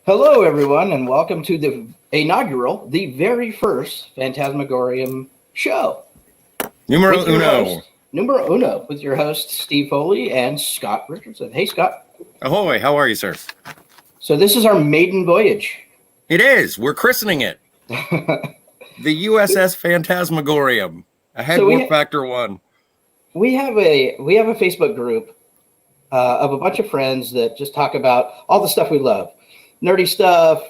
Hello, everyone, and welcome to the inaugural, the very first Fantasmagorium show. Numero uno. Numero uno, with your hosts, Steve Foley and Scott Richardson. Hey, Scott. Ahoy, how are you, sir? So this is our maiden voyage. It is. We're christening it. The USS Fantasmagorium. Ahead warp factor 1. We have a Facebook group of a bunch of friends that just talk about all the stuff we love. Nerdy stuff,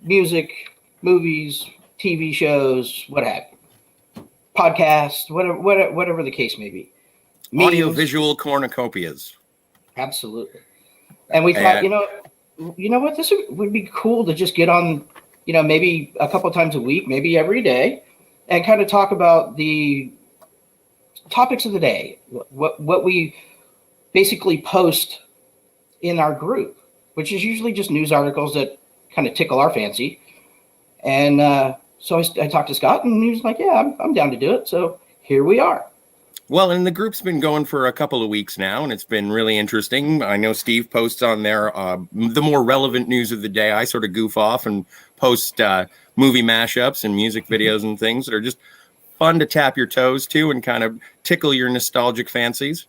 music, movies, TV shows, what have you. Podcasts, whatever the case may be. Audio-visual cornucopias. Absolutely. And we thought, you know what, this would be cool to just get on, maybe a couple times a week, maybe every day, and kind of talk about the topics of the day, what we basically post in our group, which is usually just news articles that kind of tickle our fancy. And so I talked to Scott, and he was like, yeah, I'm down to do it. So here we are. Well, and the group's been going for a couple of weeks now, and it's been really interesting. I know Steve posts on there the more relevant news of the day. I sort of goof off and post movie mashups and music videos and things that are just fun to tap your toes to and kind of tickle your nostalgic fancies.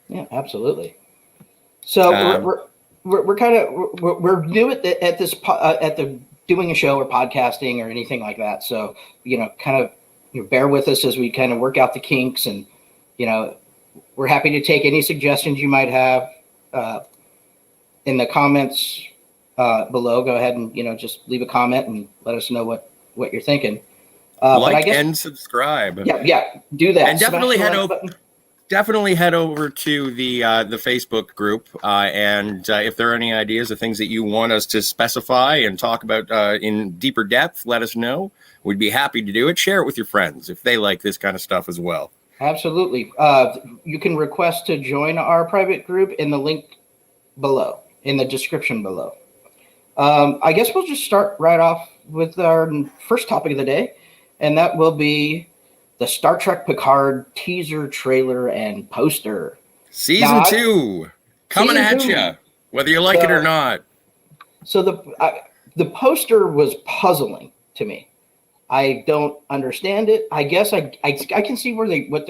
Yeah, absolutely. So we're new at the doing a show or podcasting or anything like that. So kind of bear with us as we kind of work out the kinks, and we're happy to take any suggestions you might have in the comments below. Go ahead and just leave a comment and let us know what you're thinking. And subscribe. Yeah, do that. And definitely head over to the Facebook group. And if there are any ideas or things that you want us to specify and talk about in deeper depth, let us know. We'd be happy to do it. Share it with your friends if they like this kind of stuff as well. Absolutely. You can request to join our private group in the link below, in the description below. I guess we'll just start right off with our first topic of the day. And that will be the Star Trek Picard teaser, trailer, and poster. Season 2 coming at you, whether you like it or not. So the poster was puzzling to me. I don't understand it. I guess I can see what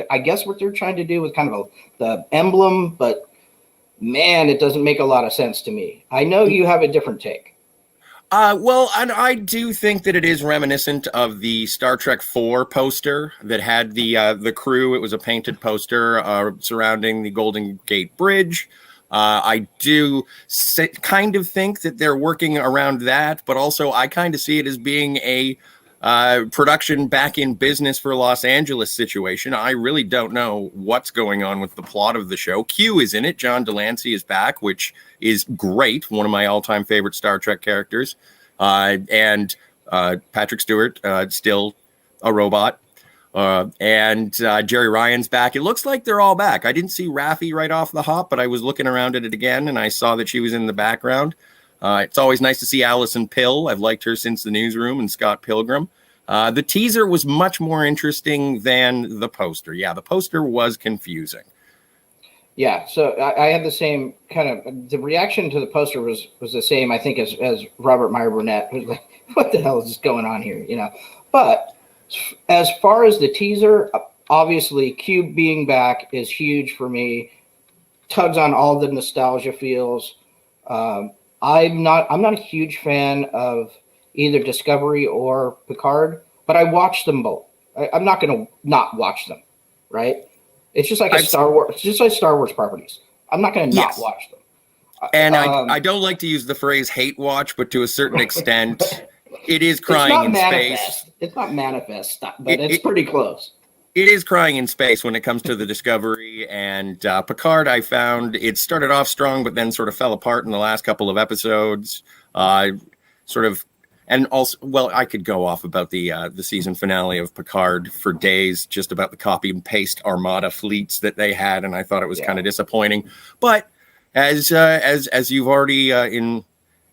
they're trying to do with kind of the emblem, but man, it doesn't make a lot of sense to me. I know you have a different take. Well, and I do think that it is reminiscent of the Star Trek 4 poster that had the crew. It was a painted poster surrounding the Golden Gate Bridge. I do kind of think that they're working around that, but also I kind of see it as being a production back in business for Los Angeles situation. I really don't know what's going on with the plot of the show. Q is in it. John Delancey is back, which is great. One of my all-time favorite Star Trek characters. And Patrick Stewart, still a robot. And Jerry Ryan's back. It looks like they're all back. I didn't see Raffi right off the hop, but I was looking around at it again, and I saw that she was in the background. It's always nice to see Allison Pill. I've liked her since the Newsroom and Scott Pilgrim. The teaser was much more interesting than the poster. Yeah, the poster was confusing. Yeah, so I had the same kind of, the reaction to the poster was the same, I think, as Robert Meyer Burnett. It was like, what the hell is going on here? But as far as the teaser, obviously Q being back is huge for me. Tugs on all the nostalgia feels. I'm not a huge fan of either Discovery or Picard, but I watch them both. I'm not going to not watch them, right? It's just like Star Wars. It's just like Star Wars properties. I'm not going to not watch them. And I don't like to use the phrase hate watch, but to a certain extent, it is crying in space. It's not manifest, but it's pretty close. It is crying in space when it comes to the Discovery, and Picard. I found it started off strong, but then sort of fell apart in the last couple of episodes. And also, well, I could go off about the season finale of Picard for days, just about the copy and paste Armada fleets that they had, and I thought it was kind of disappointing. But as you've already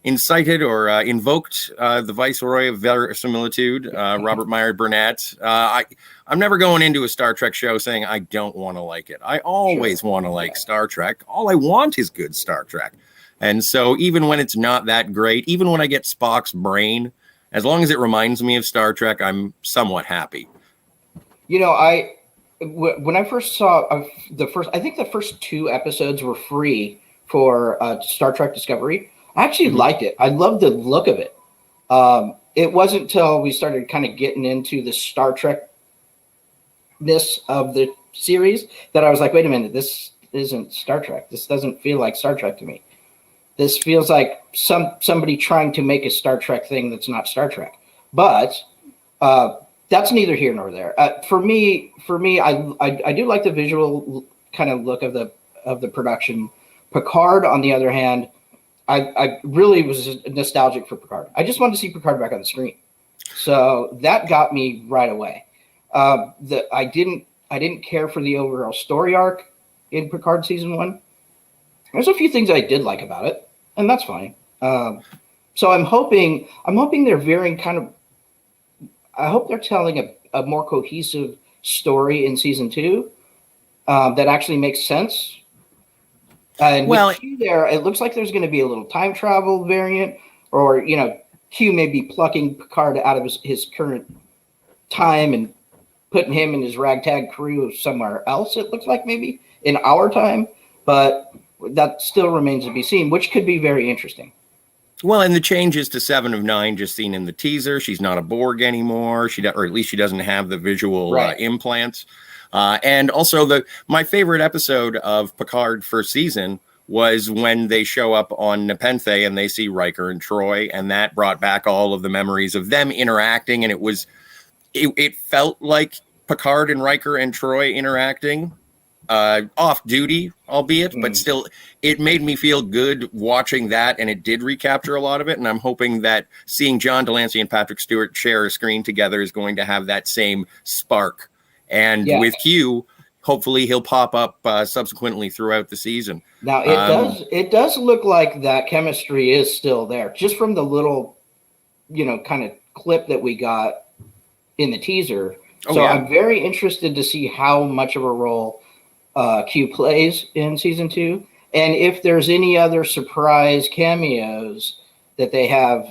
incited or invoked the Viceroy of Verisimilitude, Robert Meyer Burnett, I'm never going into a Star Trek show saying I don't want to like it. I always want to like Star Trek. All I want is good Star Trek. And so even when it's not that great, even when I get Spock's brain, as long as it reminds me of Star Trek, I'm somewhat happy. You know, when I first saw I think the first 2 episodes were free for Star Trek Discovery. I actually liked it. I loved the look of it. It wasn't until we started kind of getting into the Star Trek-ness of the series that I was like, wait a minute, this isn't Star Trek. This doesn't feel like Star Trek to me. This feels like somebody trying to make a Star Trek thing that's not Star Trek. But that's neither here nor there. For me, I do like the visual kind of look of the production. Picard, on the other hand, I really was nostalgic for Picard. I just wanted to see Picard back on the screen, so that got me right away. I didn't care for the overall story arc in Picard season 1. There's a few things I did like about it, and that's fine. So I'm hoping they're veering kind of. I hope they're telling a more cohesive story in season 2 that actually makes sense. And with Q there, it looks like there's going to be a little time travel variant, or Q may be plucking Picard out of his current time and putting him and his ragtag crew somewhere else. It looks like maybe in our time, but that still remains to be seen, which could be very interesting. Well, and the changes to 7 of 9 just seen in the teaser. She's not a Borg anymore. Or at least she doesn't have the visual implants. And also my favorite episode of Picard first season was when they show up on Nepenthe and they see Riker and Troy, and that brought back all of the memories of them interacting. And it felt like Picard and Riker and Troy interacting off duty, albeit, but still, it made me feel good watching that, and it did recapture a lot of it. And I'm hoping that seeing John Delancey and Patrick Stewart share a screen together is going to have that same spark. And with Q, hopefully he'll pop up subsequently throughout the season. Now it does look like that chemistry is still there, just from the little, kind of clip that we got in the teaser. I'm very interested to see how much of a role Q plays in season 2, and if there's any other surprise cameos that they have,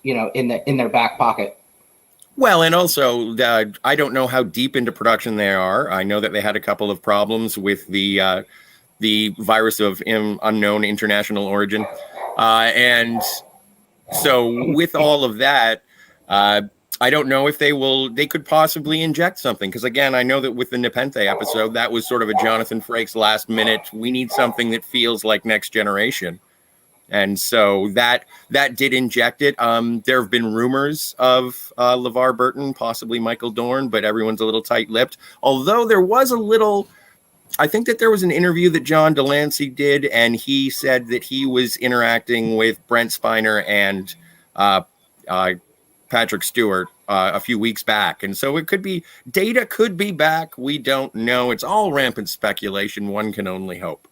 in their back pocket. Well, and also, I don't know how deep into production they are. I know that they had a couple of problems with the virus of unknown international origin, and so with all of that, I don't know if they could possibly inject something. Because again, I know that with the Nepenthe episode, that was sort of a Jonathan Frakes last minute, we need something that feels like Next Generation. And so that did inject it. There have been rumors of LeVar Burton, possibly Michael Dorn, but everyone's a little tight-lipped. Although there was I think that there was an interview that John Delancey did, and he said that he was interacting with Brent Spiner and Patrick Stewart a few weeks back. And so Data could be back. We don't know. It's all rampant speculation. One can only hope.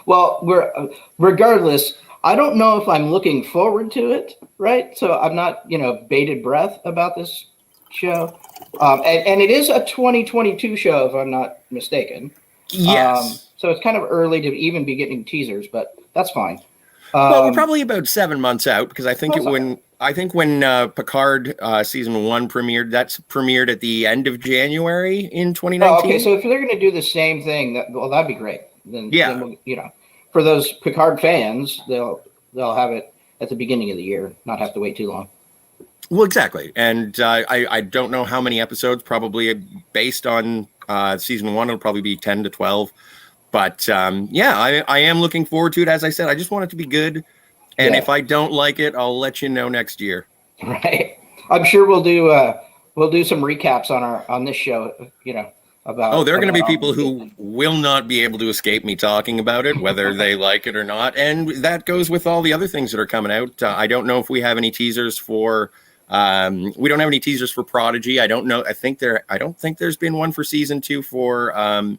Well, regardless, I don't know if I'm looking forward to it, right? So I'm not, bated breath about this show. And it is a 2022 show, if I'm not mistaken. Yes. So it's kind of early to even be getting teasers, but that's fine. Well, we're probably about 7 months out, because I think when Picard season 1 premiered, that's premiered at the end of January in 2019. Oh, okay, so if they're going to do the same thing, that'd be great. Then we'll, for those Picard fans, they'll have it at the beginning of the year, not have to wait too long. Well, exactly. And I don't know how many episodes, probably based on season 1, it'll probably be 10 to 12. But I am looking forward to it. As I said, I just want it to be good. And if I don't like it, I'll let you know next year. Right. I'm sure we'll do some recaps on this show, about. There are going to be people who will not be able to escape me talking about it, whether they like it or not. And that goes with all the other things that are coming out. I don't know if we have any teasers for. We don't have any teasers for Prodigy. I don't know. I don't think there's been one for season 2 for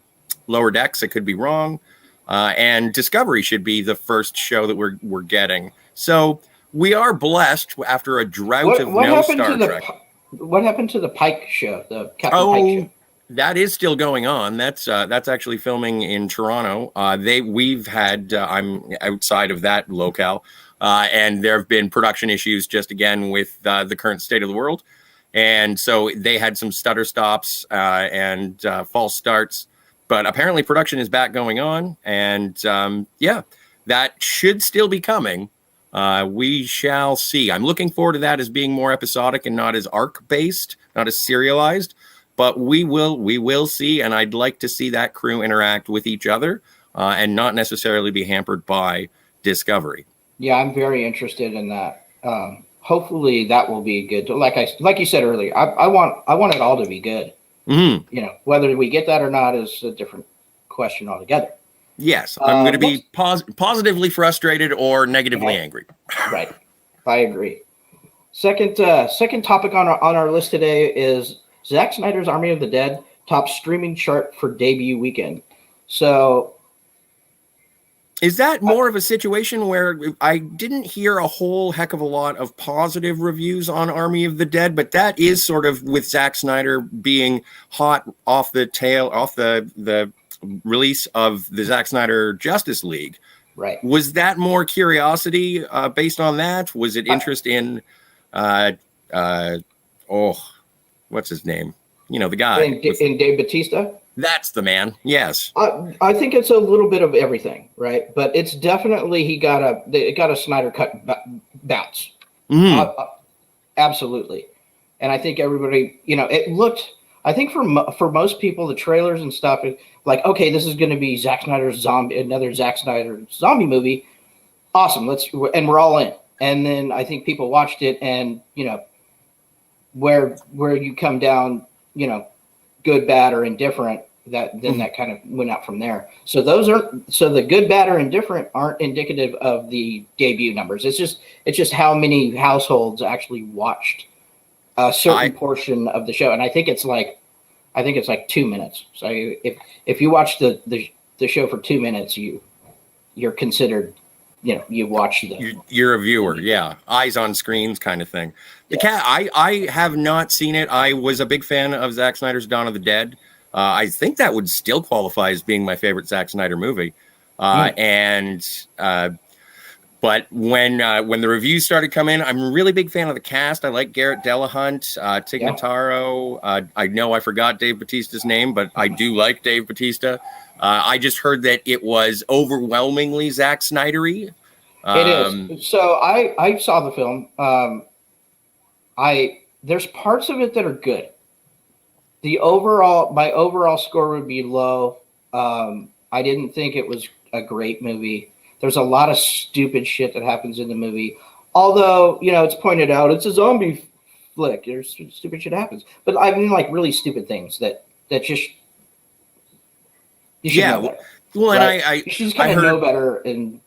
Lower Decks. I could be wrong. And Discovery should be the first show that we're getting. So we are blessed after a drought of no Star Trek. What happened to the Pike show, the Captain Pike show? That is still going on. That's actually filming in Toronto. We've had I'm outside of that locale, and there have been production issues just again with the current state of the world, and so they had some stutter stops and false starts. But apparently, production is back going on, and yeah, that should still be coming. We shall see. I'm looking forward to that as being more episodic and not as arc based, not as serialized. But we will see, and I'd like to see that crew interact with each other and not necessarily be hampered by Discovery. Yeah, I'm very interested in that. Hopefully, that will be good. Like you said earlier, I want it all to be good. Mm-hmm. You know, whether we get that or not is a different question altogether. Yes, I'm going to be positively frustrated or negatively angry. Right, I agree. Second topic on our list today is Zack Snyder's Army of the Dead top streaming chart for debut weekend. So, is that more of a situation where I didn't hear a whole heck of a lot of positive reviews on Army of the Dead, but that is sort of with Zack Snyder being hot off the release of the Zack Snyder Justice League. Right. Was that more curiosity based on that? Was it interest in what's his name? You know, the guy. In Dave Bautista? That's the man. Yes. I think it's a little bit of everything, right? But it's definitely it got a Snyder cut bounce. Mm-hmm. Absolutely. And I think everybody, you know, it looked, I think for most people, the trailers and stuff, like, okay, this is going to be another Zack Snyder zombie movie. Awesome. And we're all in. And then I think people watched it and, you know, where you come down, you know, good, bad, or indifferent, that kind of went out from there. So the good, bad, or indifferent aren't indicative of the debut numbers. It's just how many households actually watched a certain portion of the show. And I think it's like 2 minutes. So if you watch the show for 2 minutes, you're considered, you know, you watch you're a viewer. Yeah. Eyes on screens kind of thing. I have not seen it. I was a big fan of Zack Snyder's Dawn of the Dead. I think that would still qualify as being my favorite Zack Snyder movie. But when the reviews started coming in, I'm a really big fan of the cast. I like Garrett Dillahunt, Tig Notaro. I know I forgot Dave Bautista's name, but I do like Dave Bautista. I just heard that it was overwhelmingly Zack Snyder-y. It is. So I saw the film. There's parts of it that are good. My overall score would be low. I didn't think it was a great movie. There's a lot of stupid shit that happens in the movie. Although, you know, it's pointed out it's a zombie flick. There's stupid shit happens. But I mean, like, really stupid things that just you should know better. Well, right? And you should kind of know better. And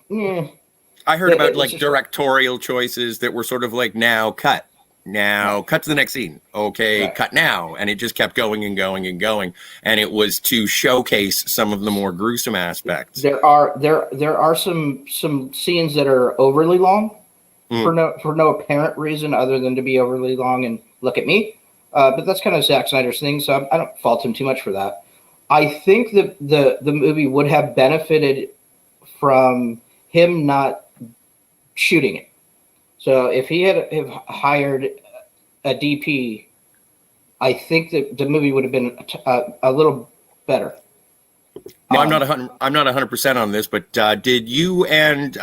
I heard about like directorial choices that were sort of like, now cut. Now cut to the next scene. Okay, right. Cut now. And it just kept going and going and going. And it was to showcase some of the more gruesome aspects. There are some scenes that are overly long for no apparent reason other than to be overly long and look at me. But that's kind of Zack Snyder's thing, so I don't fault him too much for that. I think that the movie would have benefited from him not shooting it. So if he had hired a DP, I think that the movie would have been a little better. No, I'm not 100% on this, but did you and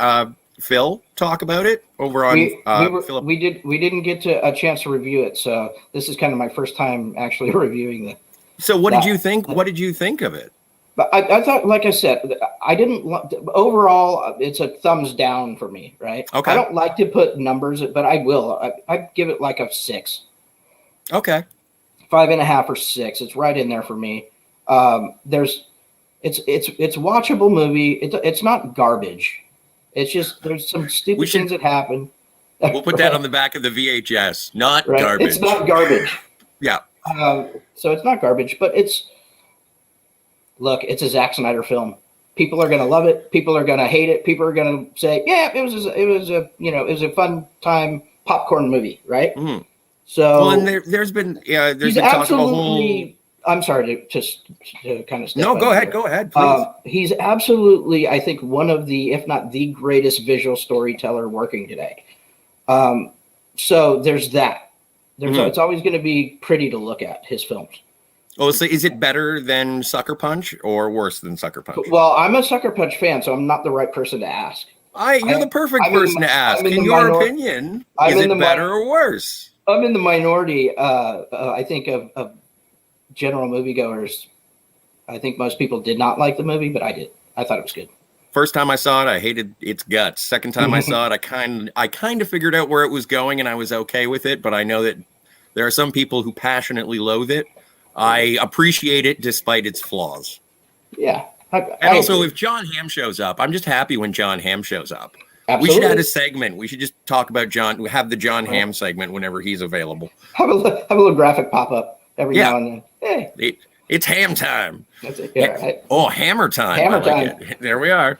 Phil talk about it over on? We didn't get a chance to review it, so this is kind of my first time actually reviewing it. So what did you think? What did you think of it? But I thought, like I said, I didn't. Overall, it's a thumbs down for me, right? Okay. I don't like to put numbers, but I will. I give it like a 6. Okay. 5.5 or 6. It's right in there for me. It's watchable movie. It's not garbage. It's just there's some stupid things that happen. We'll put that on the back of the VHS. Not right? Garbage. It's not garbage. Yeah. So it's not garbage, but it's a Zack Snyder film. People are going to love it. People are going to hate it. People are going to say, yeah, it was a fun time popcorn movie, right? Mm-hmm. So well, and there's been talk of a whole I'm sorry to kind of step No, on go you ahead. here. Go ahead, please. He's absolutely, I think, one of the, if not the greatest visual storyteller working today. So there's that. It's always going to be pretty to look at, his films. Oh, so is it better than Sucker Punch or worse than Sucker Punch? Well, I'm a Sucker Punch fan, so I'm not the right person to ask. You're the perfect person to ask. In your opinion, is it better or worse? I'm in the minority, I think, of general moviegoers. I think most people did not like the movie, but I did. I thought it was good. First time I saw it, I hated its guts. Second time I saw it, I kind of figured out where it was going, and I was okay with it. But I know that there are some people who passionately loathe it. I appreciate it despite its flaws. Yeah. And also, if John Hamm shows up, I'm just happy when John Hamm shows up. Absolutely. We should add a segment. We should just talk about have the John Hamm segment whenever he's available. Have a little graphic pop up every now and then. Hey. It's ham time. That's it. Yeah, right. Oh, hammer time. Hammer time. It. There we are.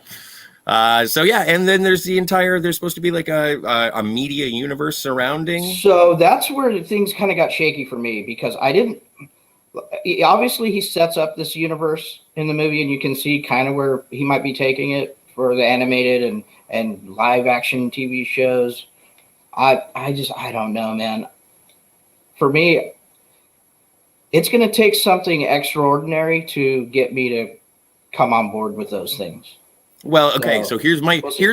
So yeah, and then there's there's supposed to be like a media universe surrounding. So that's where things kind of got shaky for me, because obviously he sets up this universe in the movie, and you can see kind of where he might be taking it for the animated and live action TV shows. I don't know, man. For me, it's going to take something extraordinary to get me to come on board with those things. Well, okay, so here's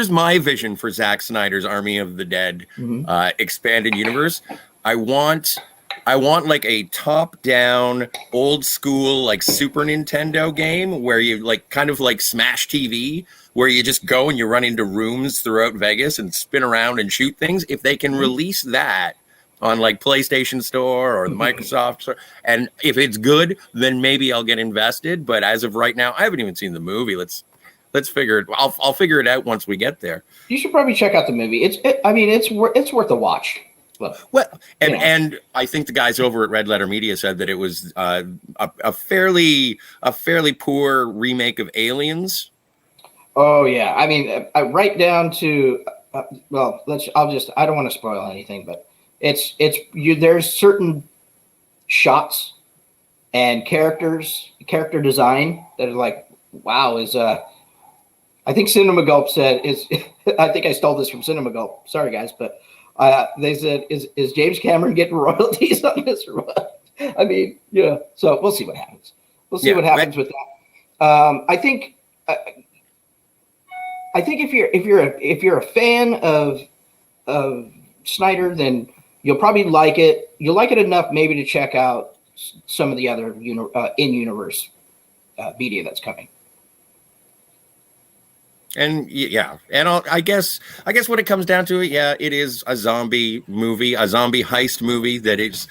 my vision for Zack Snyder's Army of the Dead expanded universe. I want like a top-down, old-school, like Super Nintendo game where you like kind of like Smash TV, where you just go and you run into rooms throughout Vegas and spin around and shoot things. If they can release that on like PlayStation Store or the Microsoft Store, and if it's good, then maybe I'll get invested. But as of right now, I haven't even seen the movie. Let's figure it. I'll figure it out once we get there. You should probably check out the movie. It's worth a watch. Well, and I think the guys over at Red Letter Media said that it was a fairly poor remake of Aliens. Oh yeah, I mean, right down to I don't want to spoil anything, but there's certain shots and character design that are like, wow, I think Cinema Gulp said I think I stole this from Cinema Gulp. Sorry guys, but they said, is James Cameron getting royalties on this or what? I mean, yeah. So we'll see what happens. We'll see what happens with that. I think if you're a fan of Snyder, then you'll probably like it. You'll like it enough maybe to check out some of the other in-universe media that's coming. And yeah, and I guess when it comes down to it, yeah, it is a zombie movie, a zombie heist movie that is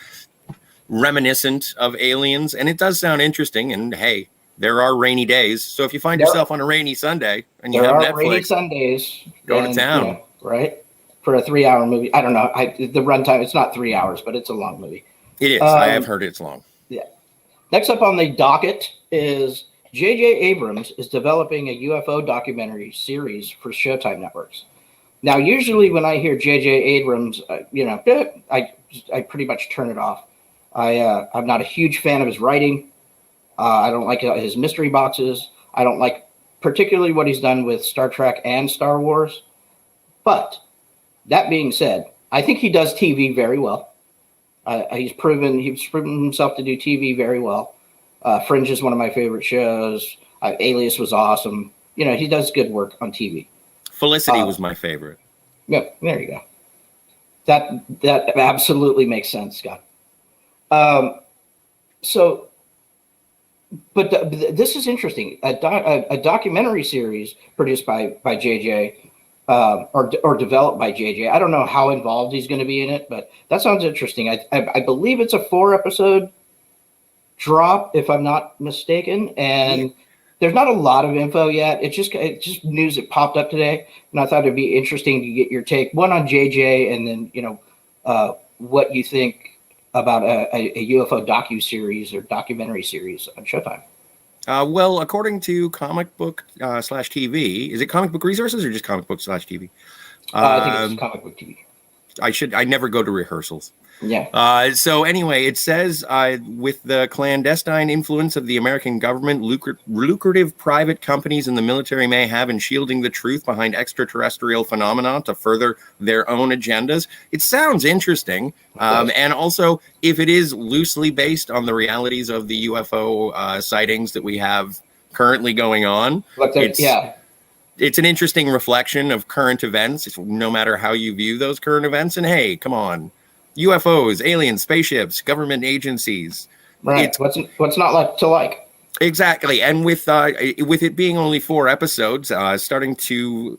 reminiscent of Aliens, and it does sound interesting. And hey, there are rainy days, so if you find yourself on a rainy Sunday and you have Netflix, rainy Sundays, go to town, right? For a 3-hour movie. I don't know. The runtime, it's not 3 hours, but it's a long movie. It is. I have heard it's long. Yeah. Next up on the docket is J.J. Abrams is developing a UFO documentary series for Showtime networks. Now, usually when I hear J.J. Abrams, I pretty much turn it off. I'm not a huge fan of his writing. I don't like his mystery boxes. I don't like particularly what he's done with Star Trek and Star Wars. But that being said, I think he does TV very well. He's proven himself to do TV very well. Fringe is one of my favorite shows. Alias was awesome. He does good work on TV. Felicity was my favorite. Yeah, there you go. That absolutely makes sense, Scott. But this is interesting. A documentary series produced by JJ, or developed by JJ. I don't know how involved he's going to be in it, but that sounds interesting. I believe it's a 4-episode drop, if I'm not mistaken, and there's not a lot of info yet. It's just news that popped up today, and I thought it'd be interesting to get your take, one on JJ, and then what you think about a UFO docu-series or documentary series on Showtime. Well, according to comic book /TV, is it comic book resources or just comic book /TV? I think it's comic book TV. I never go to rehearsals. Yeah. So anyway, it says with the clandestine influence of the American government, lucrative private companies and the military may have in shielding the truth behind extraterrestrial phenomena to further their own agendas. It sounds interesting. And also, if it is loosely based on the realities of the UFO sightings that we have currently going on, it's an interesting reflection of current events, no matter how you view those current events. And hey, come on. UFOs, aliens, spaceships, government agencies. Right. What's not like to like? Exactly. And with it being only 4 episodes, starting to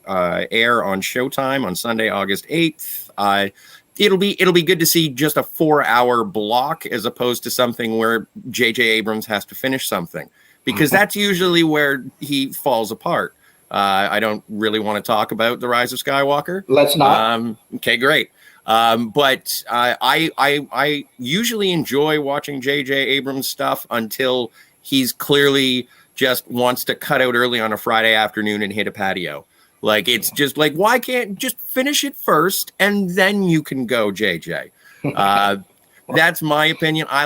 air on Showtime on Sunday, August 8th, it'll be good to see just a 4-hour block as opposed to something where J.J. Abrams has to finish something, because that's usually where he falls apart. I don't really want to talk about The Rise of Skywalker. Let's not. Okay, great. But I usually enjoy watching J.J. Abrams stuff until he's clearly just wants to cut out early on a Friday afternoon and hit a patio. Like, it's just like, why can't just finish it first and then you can go, J.J. That's my opinion. I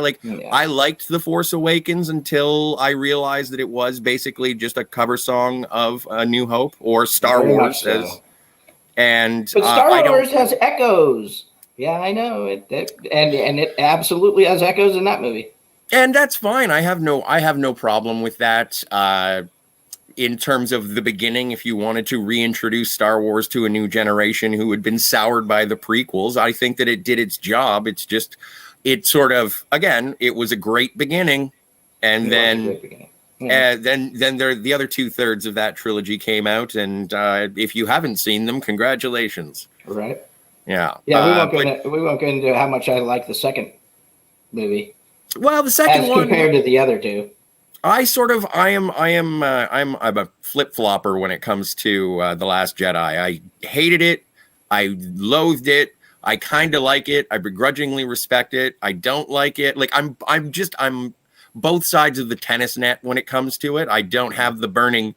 liked The Force Awakens until I realized that it was basically just a cover song of A New Hope or Star Wars as. But Star Wars has echoes. Yeah, I know it, and it absolutely has echoes in that movie. And that's fine. I have no problem with that. In terms of the beginning, if you wanted to reintroduce Star Wars to a new generation who had been soured by the prequels, I think that it did its job. It's just, it sort of, again, it was a great beginning, and then. Then the other 2/3 of that trilogy came out, and if you haven't seen them, congratulations. Right. Yeah. Yeah. We won't get into how much I like the second movie. Well, the second one compared to the other two. I'm a flip-flopper when it comes to The Last Jedi. I hated it. I loathed it. I kind of like it. I begrudgingly respect it. I don't like it. Like, I'm both sides of the tennis net when it comes to it. I don't have the burning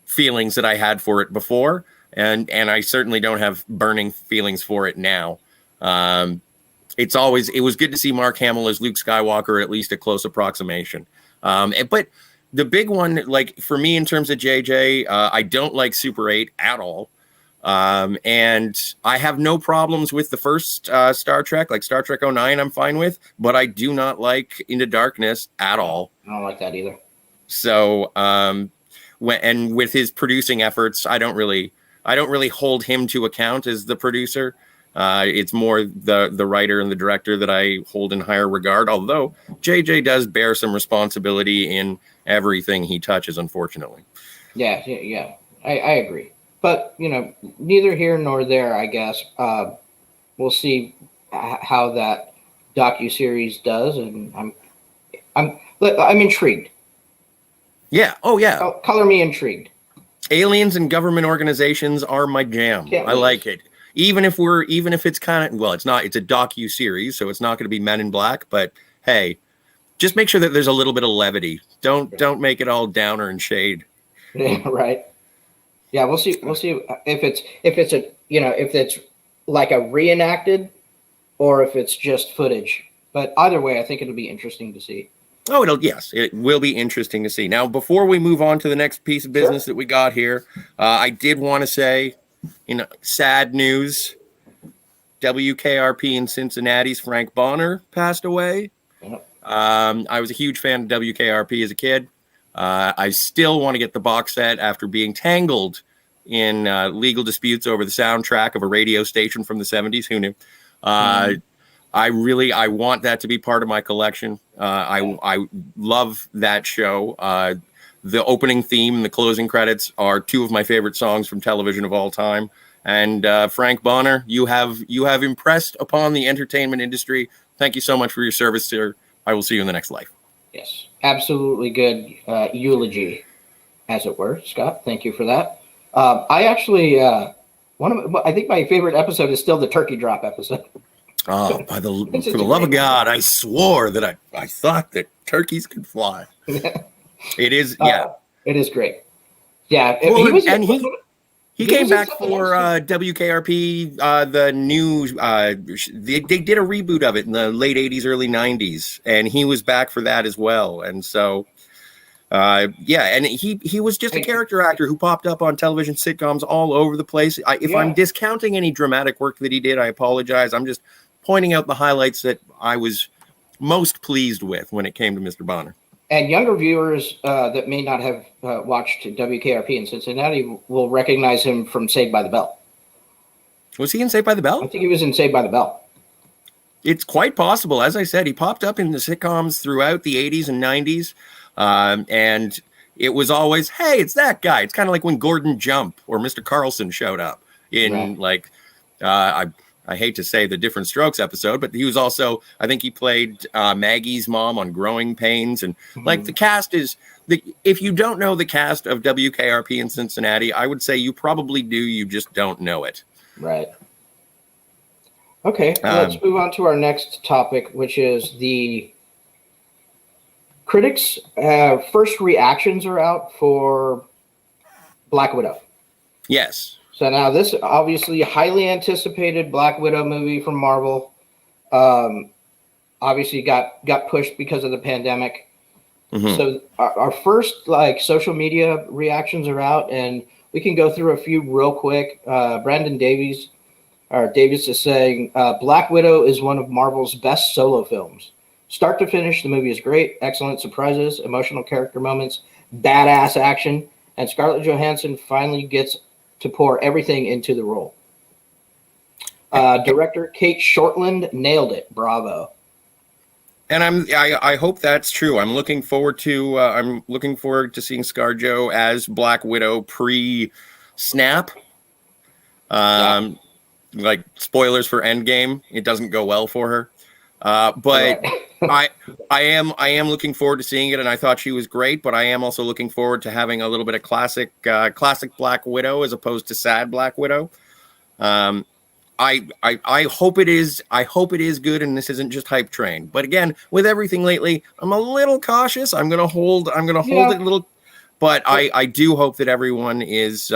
feelings that I had for it before, and I certainly don't have burning feelings for it now. It was good to see Mark Hamill as Luke Skywalker, at least a close approximation. But the big one, like for me in terms of JJ, I don't like Super 8 at all. And I have no problems with the first Star Trek, like Star Trek 09, I'm fine with, but I do not like Into Darkness at all. I don't like that either. So, with his producing efforts, I don't really hold him to account as the producer. It's more the writer and the director that I hold in higher regard, although JJ does bear some responsibility in everything he touches, unfortunately. Yeah. I agree. But, neither here nor there, I guess. We'll see how that docuseries does, and I'm intrigued. Yeah. Oh, yeah. Color me intrigued. Aliens and government organizations are my jam. I like it. Even if it's kind of, well, it's not, it's a docuseries, so it's not going to be Men in Black, but hey, just make sure that there's a little bit of levity. Don't make it all downer and shade. Yeah, right. Yeah, we'll see if it's like a reenacted or if it's just footage. But either way, I think it'll be interesting to see. Oh, it will be interesting to see. Now, before we move on to the next piece of business that we got here, I did want to say, sad news. WKRP in Cincinnati's Frank Bonner passed away. Yep. I was a huge fan of WKRP as a kid. I still want to get the box set after being tangled in legal disputes over the soundtrack of a radio station from the 70s. Who knew? I want that to be part of my collection. I love that show. The opening theme and the closing credits are two of my favorite songs from television of all time. And Frank Bonner, you have impressed upon the entertainment industry. Thank you so much for your service, sir. I will see you in the next life. Yes, absolutely good eulogy, as it were, Scott. Thank you for that. I actually I think my favorite episode is still the turkey drop episode. Oh, for the love of God, I swore that I thought that turkeys could fly. It is, yeah. It is great. Yeah, He He came was in back something for else, WKRP, the new. They did a reboot of it in the late '80s, early '90s, and he was back for that as well. And so, yeah, and he was just a too. character actor who popped up on television sitcoms all over the place. If I'm Yeah. discounting any dramatic work that he did, I apologize. I'm just pointing out the highlights that I was most pleased with when it came to Mr. Bonner. And younger viewers that may not have watched WKRP in Cincinnati will recognize him from Saved by the Bell. Was he in Saved by the Bell? I think he was in Saved by the Bell. It's quite possible. As I said, he popped up in the sitcoms throughout the 80s and 90s. And it was always, hey, it's that guy. It's kind of like when Gordon Jump or Mr. Carlson showed up in Right. I hate to say the Different Strokes episode, but he was also, I think he played Maggie's mom on Growing Pains. And like the cast is, if you don't know the cast of WKRP in Cincinnati, I would say you probably do. You just don't know it. Right. Okay, let's move on to our next topic, which is the critics' first reactions are out for Black Widow. Yes. So now this obviously highly anticipated Black Widow movie from Marvel, obviously got pushed because of the pandemic. So our first social media reactions are out, and we can go through a few real quick. Brandon Davies is saying Black Widow is one of Marvel's best solo films. Start to finish, the movie is great. Excellent surprises, emotional character moments, badass action, and Scarlett Johansson finally gets to pour everything into the role. Director Kate Shortland nailed it. Bravo. And I hope that's true. I'm looking forward to seeing ScarJo as Black Widow pre-snap. Like spoilers for Endgame, it doesn't go well for her. But Right. I am looking forward to seeing it, and I thought she was great. But I am also looking forward to having a little bit of classic Black Widow as opposed to sad Black Widow. I hope it is. I hope it is good, and this isn't just hype train. But again, with everything lately, I'm a little cautious. I'm gonna hold it a little. But I do hope that everyone is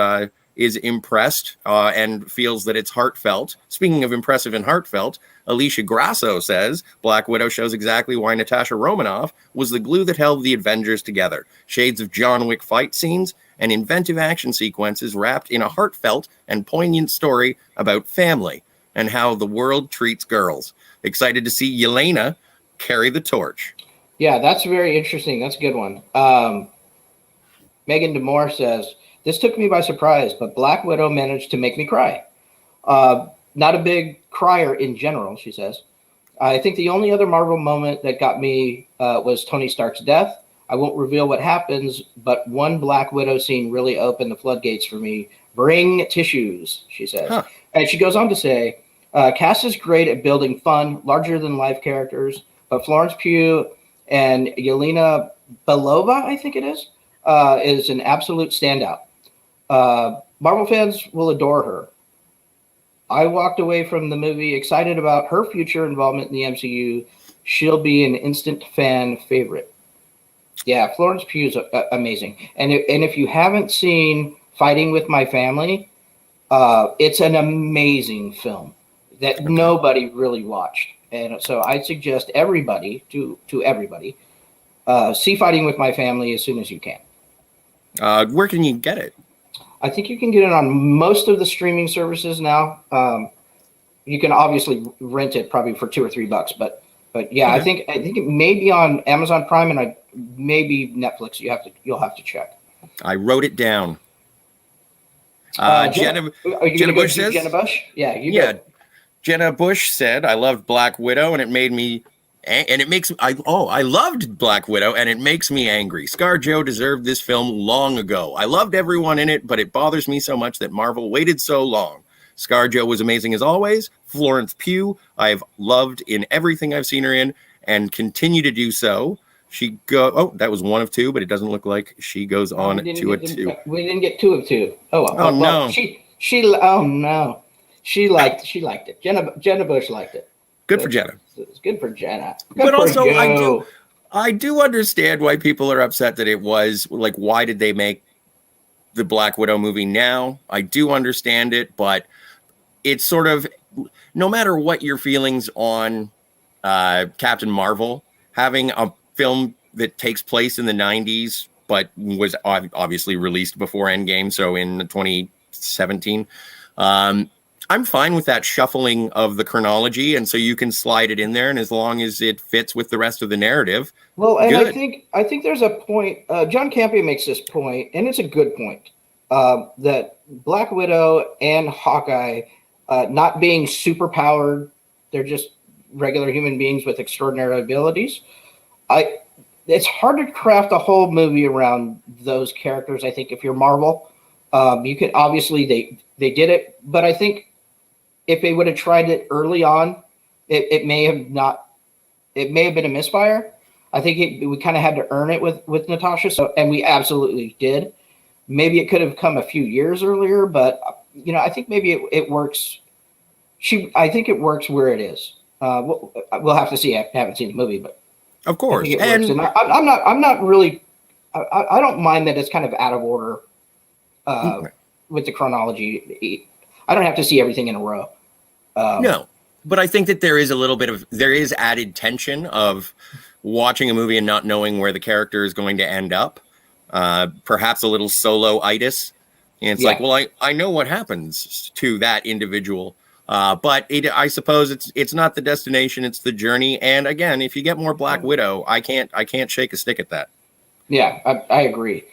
impressed and feels that it's heartfelt. Speaking of impressive and heartfelt, Alicia Grasso says Black Widow shows exactly why Natasha Romanoff was the glue that held the Avengers together. Shades of John Wick fight scenes and inventive action sequences wrapped in a heartfelt and poignant story about family and how the world treats girls. Excited to see Yelena carry the torch. Yeah, that's very interesting. That's a good one. Megan DeMore says, this took me by surprise, but Black Widow managed to make me cry. Not a big crier in general, she says. I think the only other Marvel moment that got me was Tony Stark's death. I won't reveal what happens, but one Black Widow scene really opened the floodgates for me. Bring tissues, she says. Huh. And she goes on to say, cast is great at building fun, larger-than-life characters, but Florence Pugh and Yelena Belova, I think it is an absolute standout. Marvel fans will adore her. I walked away from the movie excited about her future involvement in the MCU. She'll be an instant fan favorite. Yeah, Florence Pugh is amazing. And if you haven't seen Fighting with My Family, it's an amazing film that nobody really watched. And so I suggest everybody, to everybody, see Fighting with My Family as soon as you can. Where can you get it? I think you can get it on most of the streaming services now. You can obviously rent it probably for $2 or $3, but yeah, okay. I think it may be on Amazon Prime and maybe Netflix. You'll have to check. I wrote it down. Jenna Bush says. Jenna Bush, yeah, Jenna Bush said, "I loved Black Widow, and it made me." And it makes I loved Black Widow, and it makes me angry. ScarJo deserved this film long ago. I loved everyone in it, but it bothers me so much that Marvel waited so long. ScarJo was amazing as always. Florence Pugh, I've loved in everything I've seen her in, and continue to do so. That was 1 of 2, but it doesn't look like she goes on to a 2. We didn't get 2 of 2. No. Oh no. She liked it. Jenna Bush liked it. Good for Jenna. It's good for Jenna. But also, I do understand why people are upset that it was like, why did they make the Black Widow movie now. I do understand it, but it's sort of, no matter what your feelings on Captain Marvel, having a film that takes place in the 90s, but was obviously released before Endgame, so in 2017, I'm fine with that shuffling of the chronology, and so you can slide it in there, and as long as it fits with the rest of the narrative, well, and good. I think there's a point. John Campion makes this point, and it's a good point, that Black Widow and Hawkeye, not being super powered, they're just regular human beings with extraordinary abilities. It's hard to craft a whole movie around those characters. I think if you're Marvel, you could obviously they did it, but I think if they would have tried it early on, it may have been a misfire. I think we kind of had to earn it with Natasha, and we absolutely did. Maybe it could have come a few years earlier, but I think maybe it works. I think it works where it is. We'll have to see. I haven't seen the movie, but of course, and I'm not really. I don't mind that it's kind of out of order with the chronology. I don't have to see everything in a row. No, but I think that there is added tension of watching a movie and not knowing where the character is going to end up. Perhaps a little solo-itis. And it's like, well, I know what happens to that individual. But I suppose it's not the destination, it's the journey. And again, if you get more Black Widow, I can't shake a stick at that. Yeah, I agree.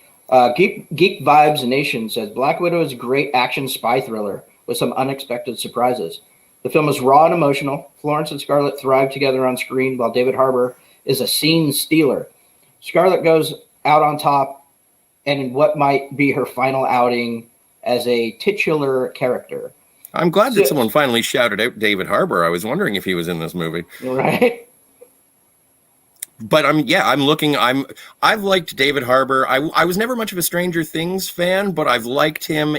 Geek Vibes Nation says Black Widow is a great action spy thriller with some unexpected surprises. The film is raw and emotional. Florence and Scarlett thrive together on screen, while David Harbour is a scene stealer. Scarlett goes out on top, and in what might be her final outing as a titular character. I'm glad that someone finally shouted out David Harbour. I was wondering if he was in this movie. Right. But I've liked David Harbour. I was never much of a Stranger Things fan, but I've liked him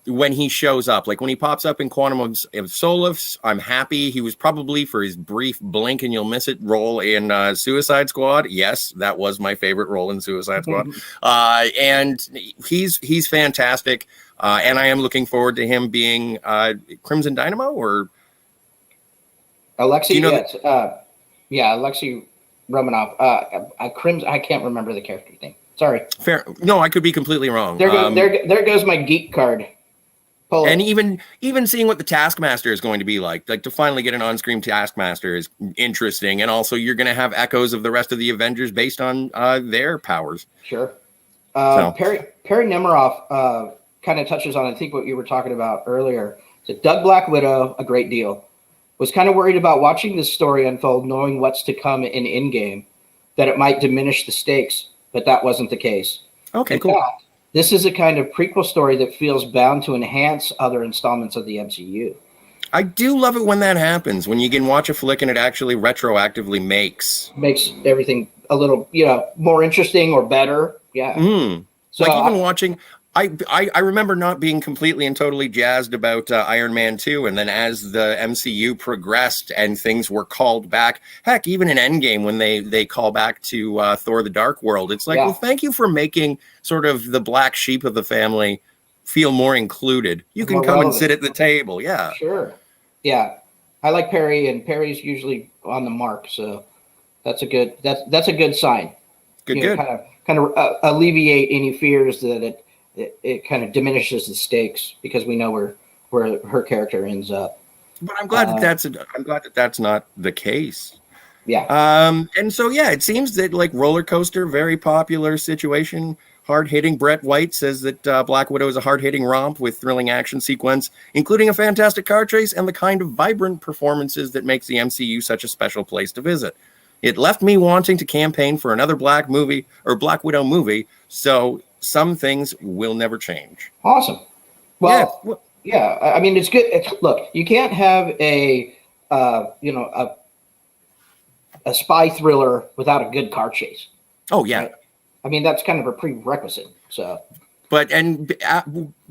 when he shows up. Like when he pops up in Quantum of Solace, I'm happy. He was probably, for his brief blink and you'll miss it role in Suicide Squad. Yes, that was my favorite role in Suicide Squad. And he's fantastic. And I am looking forward to him being Crimson Dynamo or Alexei. Alexei Romanov. I can't remember the character's name. Sorry. Fair. No, I could be completely wrong. There goes my geek card. And even seeing what the Taskmaster is going to be like to finally get an on-screen Taskmaster is interesting. And also you're going to have echoes of the rest of the Avengers based on their powers. Sure. Perry Nemiroff kind of touches on, I think, what you were talking about earlier. So Doug Black Widow, a great deal. Was kind of worried about watching this story unfold, knowing what's to come in Endgame, that it might diminish the stakes, but that wasn't the case. Okay, in cool. fact, this is a kind of prequel story that feels bound to enhance other installments of the MCU. I do love it when that happens, when you can watch a flick and it actually retroactively makes everything a little, more interesting or better. Yeah. So like even watching, I remember not being completely and totally jazzed about Iron Man 2, and then as the MCU progressed and things were called back, heck, even in Endgame when they call back to Thor: The Dark World, it's like, well, thank you for making sort of the black sheep of the family feel more included. You can come and sit at the table. Yeah. Sure. Yeah. I like Perry, and Perry's usually on the mark, so that's a good sign. Good. Kind of alleviate any fears that it kind of diminishes the stakes because we know where her character ends up. But I'm glad that that's not the case. Yeah. And so it seems that like Roller Coaster, very popular situation. Hard-hitting. Brett White says that Black Widow is a hard-hitting romp with thrilling action sequence, including a fantastic car chase and the kind of vibrant performances that makes the MCU such a special place to visit. It left me wanting to campaign for another Black Widow movie. So some things will never change. Awesome. Well, yeah. I mean, it's good. Look, you can't have a spy thriller without a good car chase. Oh yeah. Right? I mean, that's kind of a prerequisite. So, but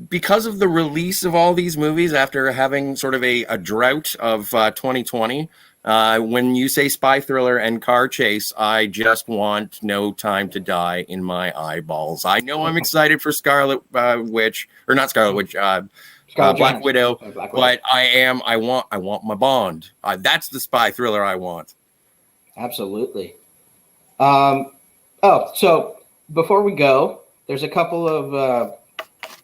because of the release of all these movies after having sort of a drought of 2020, When you say spy thriller and car chase, I just want No Time to Die in my eyeballs. I know I'm excited for Scarlet Witch, or not Scarlet Witch, Black Widow, but I want my Bond. That's the spy thriller I want. Absolutely. So before we go, there's a couple of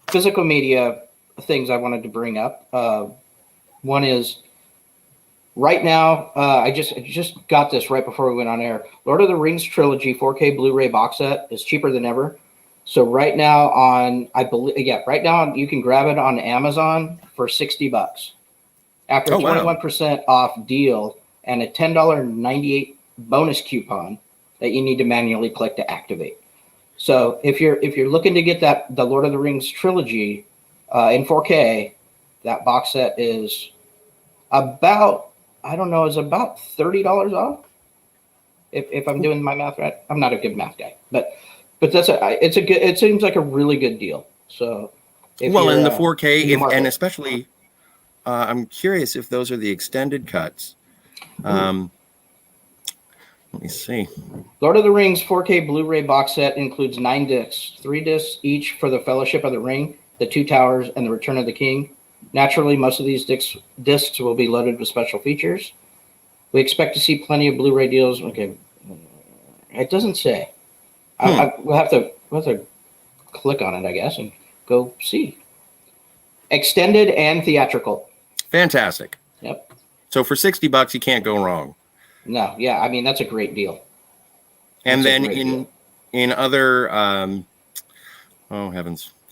physical media things I wanted to bring up. One is right now, I just got this right before we went on air. Lord of the Rings trilogy 4K Blu-ray box set is cheaper than ever. So right now right now you can grab it on Amazon for $60 after 21% off deal and a $10.98 bonus coupon that you need to manually click to activate. So if you're looking to get the Lord of the Rings trilogy in 4K, that box set is about $30 off. If I'm doing my math right, I'm not a good math guy, but it seems like a really good deal. So in the 4K, and especially, I'm curious if those are the extended cuts. Let me see. Lord of the Rings 4K Blu-ray box set includes 9 discs, 3 discs each for the Fellowship of the Ring, the Two Towers, and the Return of the King. Naturally, most of these discs will be loaded with special features. We expect to see plenty of Blu-ray deals. Okay, it doesn't say. We'll have to click on it, I guess, and go see. Extended and theatrical. Fantastic. Yep. So for $60, you can't go wrong. No, yeah, I mean that's a great deal. And then in other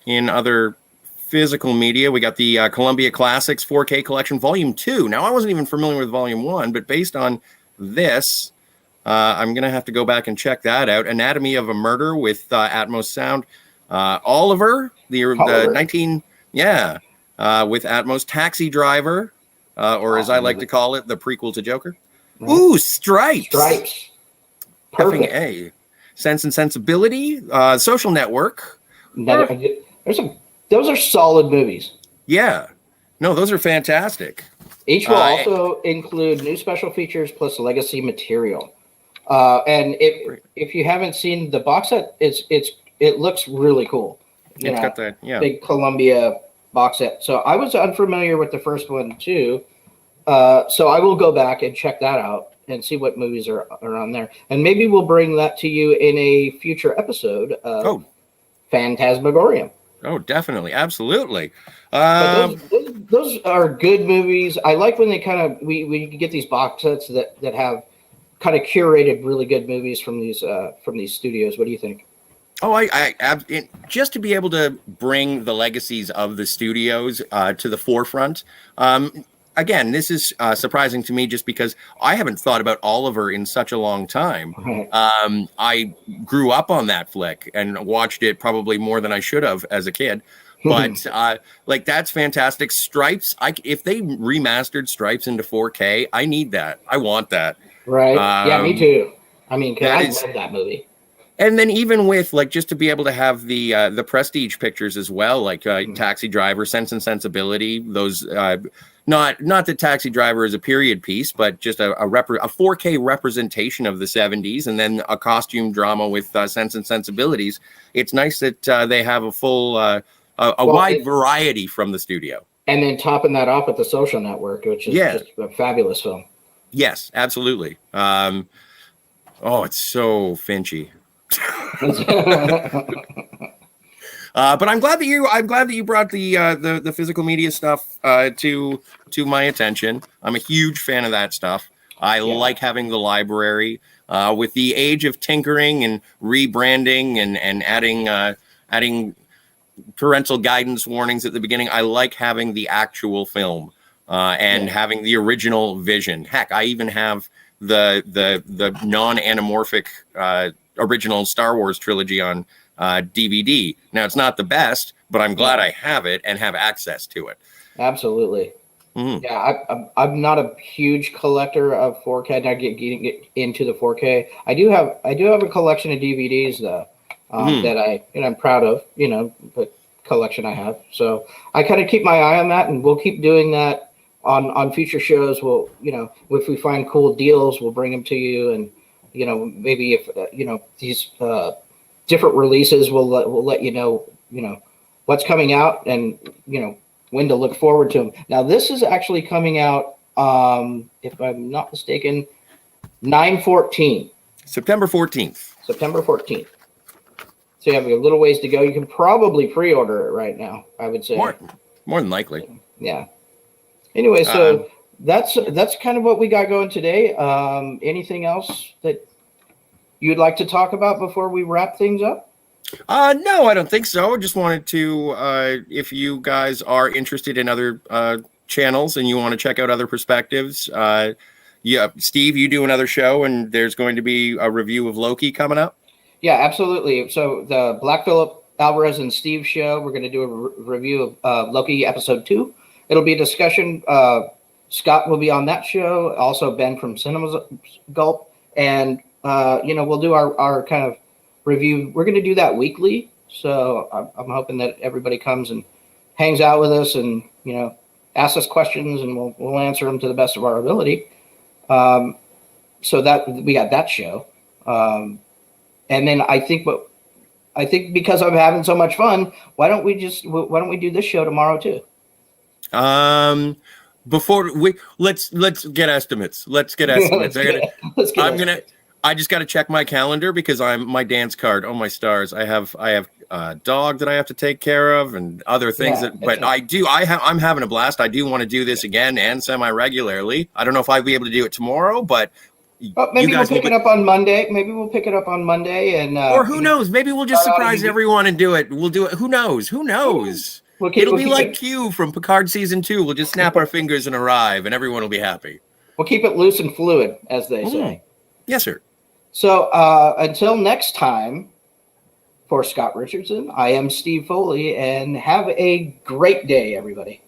in other physical media, we got the Columbia Classics 4K Collection Volume 2. Now, I wasn't even familiar with Volume 1, but based on this, I'm going to have to go back and check that out. Anatomy of a Murder with Atmos sound. Oliver, the 19, with Atmos. Taxi Driver, or as I like to call it, the prequel to Joker. Right. Ooh, Stripes. Perfect. Effing A. Sense and Sensibility, Social Network. Those are solid movies. Yeah. No, those are fantastic. Each will also include new special features plus legacy material. And if you haven't seen the box set, it looks really cool. It's got that, big Columbia box set. So I was unfamiliar with the first one too. So I will go back and check that out and see what movies are on there. And maybe we'll bring that to you in a future episode of Fantasmagorium. Oh, definitely. Absolutely. But those are good movies. I like when they we get these box sets that have kind of curated really good movies from these studios. What do you think? Oh, just to be able to bring the legacies of the studios to the forefront. Again, this is surprising to me just because I haven't thought about Oliver in such a long time. Right. I grew up on that flick and watched it probably more than I should have as a kid. But that's fantastic. Stripes, if they remastered Stripes into 4K, I need that. I want that. Right. Yeah, me too. I mean, I love that movie. And then even with just to be able to have the prestige pictures as well, like Taxi Driver, Sense and Sensibility, those not that Taxi Driver is a period piece, but just a 4K representation of the 70s, and then a costume drama with Sense and Sensibilities. It's nice that they have a full wide variety from the studio. And then topping that off with the Social Network, which is just a fabulous film. Yes, absolutely. It's so Finchy. But I'm glad that you brought the physical media stuff to my attention. I'm a huge fan of that stuff. I like having the library with the age of tinkering and rebranding and adding parental guidance warnings at the beginning. I like having the actual film and having the original vision. Heck, I even have the non-anamorphic original Star Wars trilogy on DVD. Now, it's not the best, but I'm glad I have it and have access to it. Absolutely. Mm-hmm. Yeah, I'm not a huge collector of 4K. Not getting into the 4K. I do have a collection of DVDs though that I'm proud of. The collection I have. So I kind of keep my eye on that, and we'll keep doing that on future shows, we'll, if we find cool deals, we'll bring them to you. And, maybe if, these different releases, we'll let you know, what's coming out and, when to look forward to them. Now, this is actually coming out, if I'm not mistaken, 9/14. September 14th. September 14th. So you have a little ways to go. You can probably pre-order it right now, I would say. More than likely. Yeah. Anyway, so that's kind of what we got going today. Anything else that you'd like to talk about before we wrap things up? No, I don't think so. I just wanted to, if you guys are interested in other channels and you want to check out other perspectives, yeah, Steve, you do another show, and there's going to be a review of Loki coming up. Yeah, absolutely. So the Black Phillip Alvarez and Steve show, we're going to do a review of Loki episode 2. It'll be a discussion. Scott will be on that show. Also, Ben from Cinema Gulp, and we'll do our kind of review. We're going to do that weekly, so I'm hoping that everybody comes and hangs out with us, and asks us questions, and we'll answer them to the best of our ability. So that we got that show, and then I think because I'm having so much fun, why don't we do this show tomorrow too? Before let's get estimates. Let's get estimates. I just got to check my calendar because my dance card. Oh my stars! I have a dog that I have to take care of and other things I'm having a blast. I do want to do this again and semi-regularly. I don't know if I'll be able to do it tomorrow, but maybe we'll pick it up on Monday. Maybe we'll pick it up on Monday, and or who knows? Maybe we'll just surprise everyone and do it. We'll do it. Who knows? It'll be like Q from Picard season 2. We'll just snap our fingers and arrive, and everyone will be happy. We'll keep it loose and fluid, as they say. Yes, sir. So until next time, for Scott Richardson, I am Steve Foley, and have a great day, everybody.